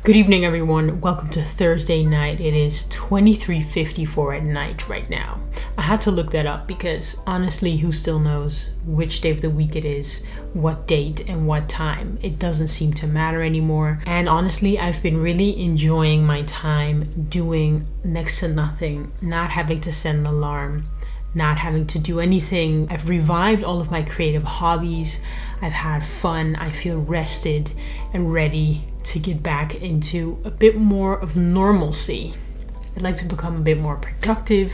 Good evening, everyone. Welcome to Thursday night. It is 23:54 at night right now. I had to look that up because honestly, who still knows which day of the week it is, what date and what time? It doesn't seem to matter anymore. And honestly, I've been really enjoying my time doing next to nothing, not having to set an alarm, not having to do anything. I've revived all of my creative hobbies. I've had fun. I feel rested and ready to get back into a bit more of normalcy. I'd like to become a bit more productive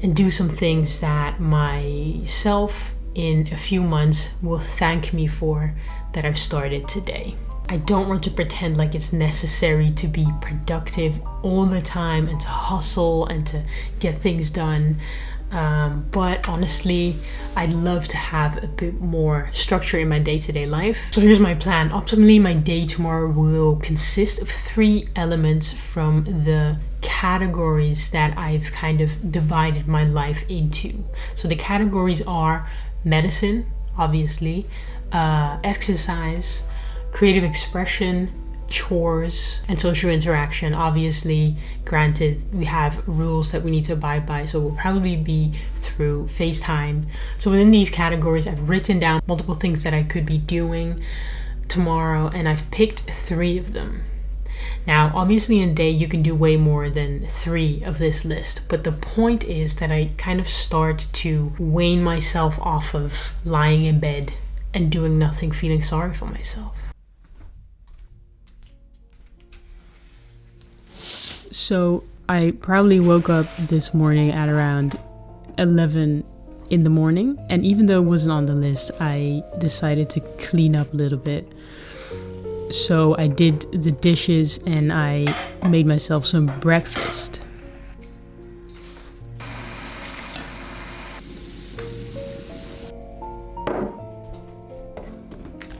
and do some things that myself in a few months will thank me for that I've started today. I don't want to pretend like it's necessary to be productive all the time and to hustle and to get things done. But honestly, I'd love to have a bit more structure in my day-to-day life. So here's my plan. Optimally, my day tomorrow will consist of 3 elements from the categories that I've kind of divided my life into. So the categories are medicine, obviously, exercise, creative expression, chores, and social interaction. Obviously, granted, we have rules that we need to abide by, so it will probably be through FaceTime. So within these categories, I've written down multiple things that I could be doing tomorrow, and I've picked 3 of them. Now, obviously in a day, you can do way more than 3 of this list, but the point is that I kind of start to wean myself off of lying in bed and doing nothing, feeling sorry for myself. So I probably woke up this morning at around 11 in the morning, and even though it wasn't on the list, I decided to clean up a little bit. So I did the dishes and I made myself some breakfast.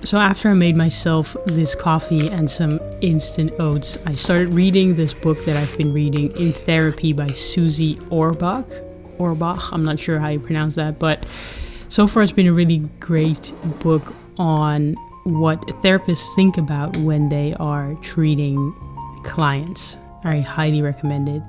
So after I made myself this coffee and some instant oats, I started reading this book that I've been reading, In Therapy by Susie Orbach. I'm not sure how you pronounce that, but so far it's been a really great book on what therapists think about when they are treating clients. I highly recommend it.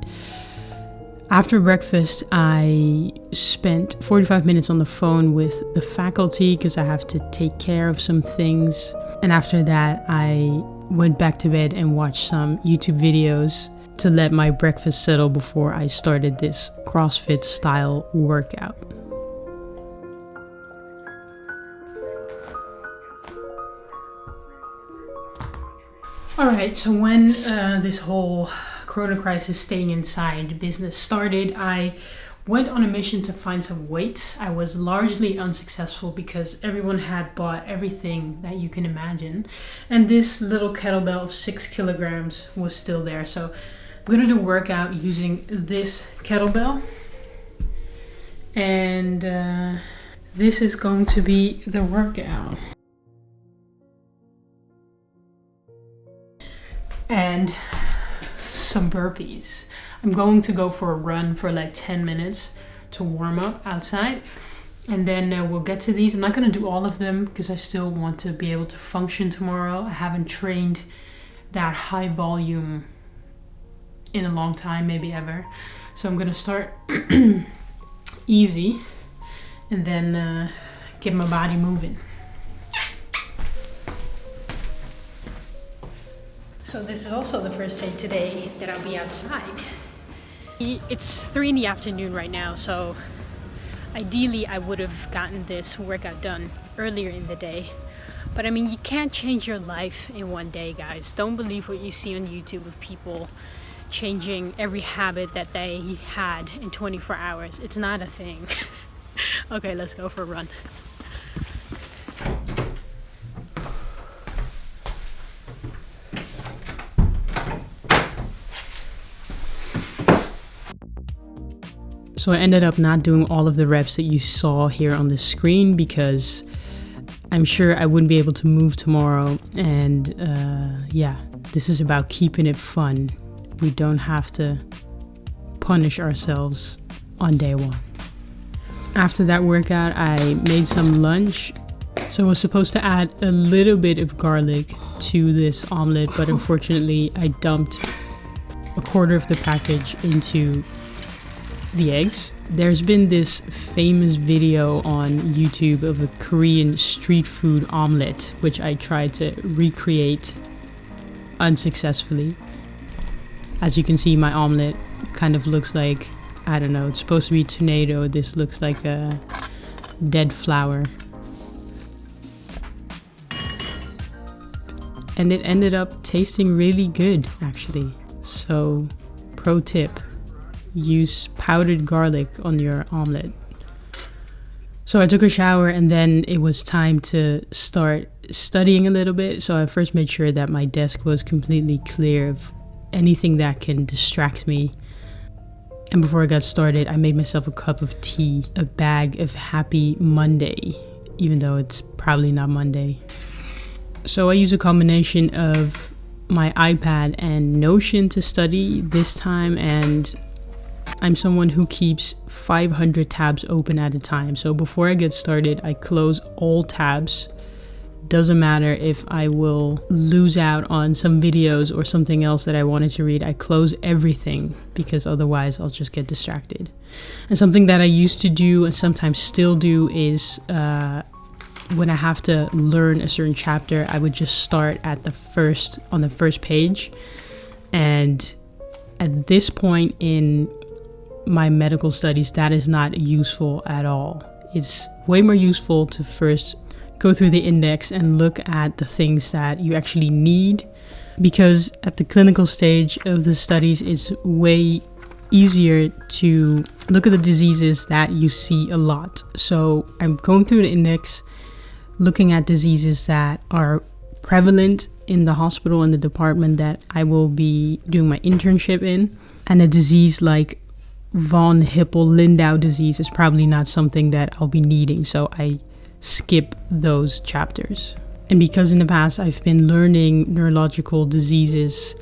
After breakfast, I spent 45 minutes on the phone with the faculty because I have to take care of some things. And after that, I went back to bed and watched some YouTube videos to let my breakfast settle before I started this CrossFit style workout. Alright, so when this whole Corona crisis staying inside business started, I went on a mission to find some weights. I was largely unsuccessful because everyone had bought everything that you can imagine. And this little kettlebell of 6 kilograms was still there. So I'm going to do a workout using this kettlebell. And this is going to be the workout. And some burpees. I'm going to go for a run for like 10 minutes to warm up outside, and then we'll get to these. I'm not going to do all of them because I still want to be able to function tomorrow. I haven't trained that high volume in a long time, maybe ever. So I'm going to start easy and then get my body moving. So this is also the first day today that I'll be outside. It's 3 in the afternoon right now, so ideally I would have gotten this workout done earlier in the day. But I mean, you can't change your life in one day, guys. Don't believe what you see on YouTube of people changing every habit that they had in 24 hours. It's not a thing. Okay, let's go for a run. So I ended up not doing all of the reps that you saw here on the screen because I'm sure I wouldn't be able to move tomorrow. And yeah, this is about keeping it fun. We don't have to punish ourselves on day 1. After that workout, I made some lunch So I was supposed to add a little bit of garlic to this omelet, but unfortunately I dumped a quarter of the package into the eggs. There's been this famous video on YouTube of a Korean street food omelet, which I tried to recreate unsuccessfully. As you can see, my omelet kind of looks like, I don't know, it's supposed to be tomato. This looks like a dead flower. And it ended up tasting really good, actually. So, pro tip, use powdered garlic on your omelet. So I took a shower and then it was time to start studying a little bit. So I first made sure that my desk was completely clear of anything that can distract me. And before I got started, I made myself a cup of tea, a bag of Happy Monday, even though it's probably not Monday. So I use a combination of my iPad and Notion to study this time, and I'm someone who keeps 500 tabs open at a time. So before I get started, I close all tabs. Doesn't matter if I will lose out on some videos or something else that I wanted to read. I close everything because otherwise I'll just get distracted. And something that I used to do and sometimes still do is when I have to learn a certain chapter, I would just start on the first page. And at this point in my medical studies, that is not useful at all. It's way more useful to first go through the index and look at the things that you actually need, because at the clinical stage of the studies, it's way easier to look at the diseases that you see a lot. So I'm going through the index, looking at diseases that are prevalent in the hospital and the department that I will be doing my internship in. And a disease like von Hippel-Lindau disease is probably not something that I'll be needing, so I skip those chapters. And because in the past I've been learning neurological diseases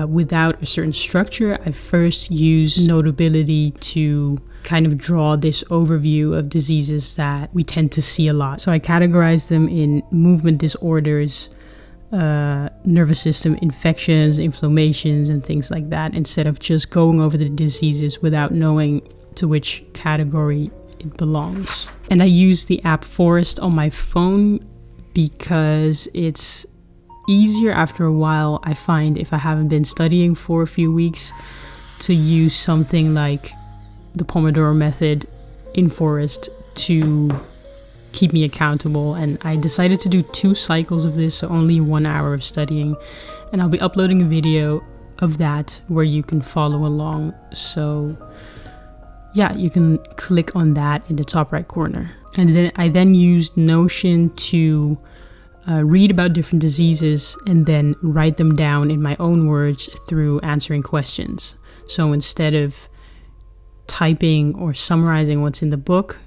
without a certain structure, I first use Notability to kind of draw this overview of diseases that we tend to see a lot. So I categorize them in movement disorders, nervous system infections, inflammations, and things like that, instead of just going over the diseases without knowing to which category it belongs. And I use the app Forest on my phone because it's easier after a while, I find, if I haven't been studying for a few weeks, to use something like the Pomodoro method in Forest to keep me accountable. And I decided to do 2 cycles of this, so only 1 hour of studying, and I'll be uploading a video of that where you can follow along. So yeah, you can click on that in the top right corner. And then I used Notion to read about different diseases and then write them down in my own words through answering questions. So instead of typing or summarizing what's in the book,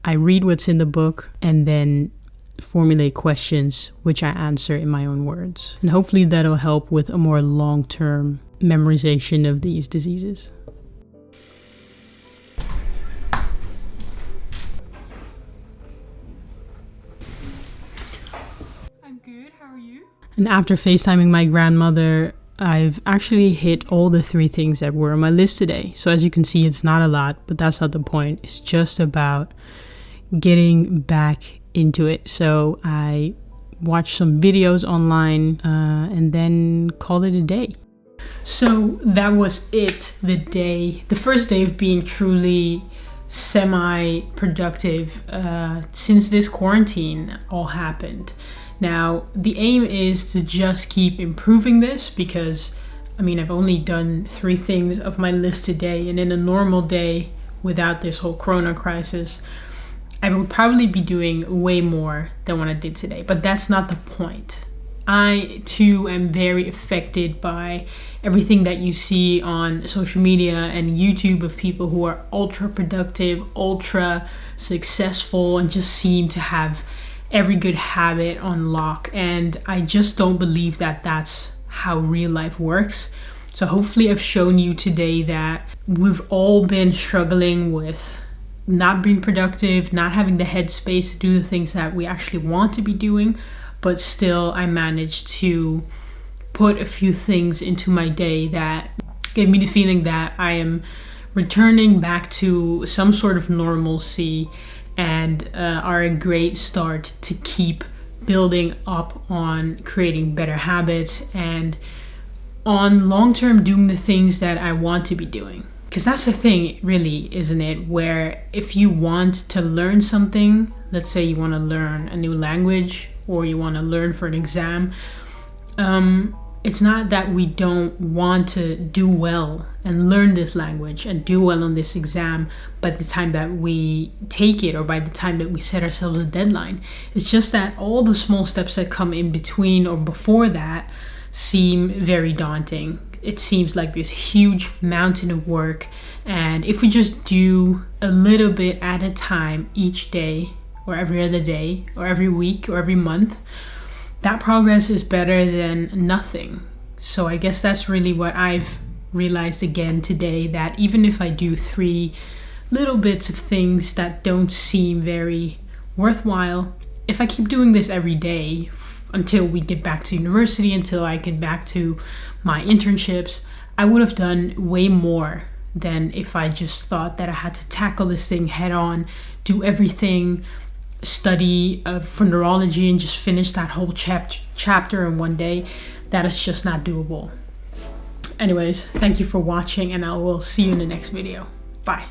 I read what's in the book and then formulate questions which I answer in my own words. And hopefully that'll help with a more long-term memorization of these diseases. I'm good, how are you? And after FaceTiming my grandmother, I've actually hit all the 3 things that were on my list today. So as you can see, it's not a lot, but that's not the point. It's just about getting back into it. So I watched some videos online and then called it a day. So that was it, the first day of being truly semi-productive since this quarantine all happened. Now, the aim is to just keep improving this because, I mean, I've only done 3 things of my list today, and in a normal day without this whole corona crisis, I would probably be doing way more than what I did today, but that's not the point. I too am very affected by everything that you see on social media and YouTube of people who are ultra productive, ultra successful, and just seem to have every good habit on lock. And I just don't believe that that's how real life works. So hopefully I've shown you today that we've all been struggling with not being productive, not having the headspace to do the things that we actually want to be doing, but still I managed to put a few things into my day that gave me the feeling that I am returning back to some sort of normalcy, and are a great start to keep building up on creating better habits and on long-term doing the things that I want to be doing. Because that's the thing, really, isn't it? Where if you want to learn something, let's say you want to learn a new language or you want to learn for an exam, it's not that we don't want to do well and learn this language and do well on this exam by the time that we take it or by the time that we set ourselves a deadline. It's just that all the small steps that come in between or before that seem very daunting. It seems like this huge mountain of work, and if we just do a little bit at a time each day or every other day or every week or every month, that progress is better than nothing. So I guess that's really what I've realized again today, that even if I do 3 little bits of things that don't seem very worthwhile, if I keep doing this every day until we get back to university, until I get back to my internships, I would have done way more than if I just thought that I had to tackle this thing head on, do everything, study for neurology and just finish that whole chapter in one day. That is just not doable. Anyways, thank you for watching, and I will see you in the next video. Bye.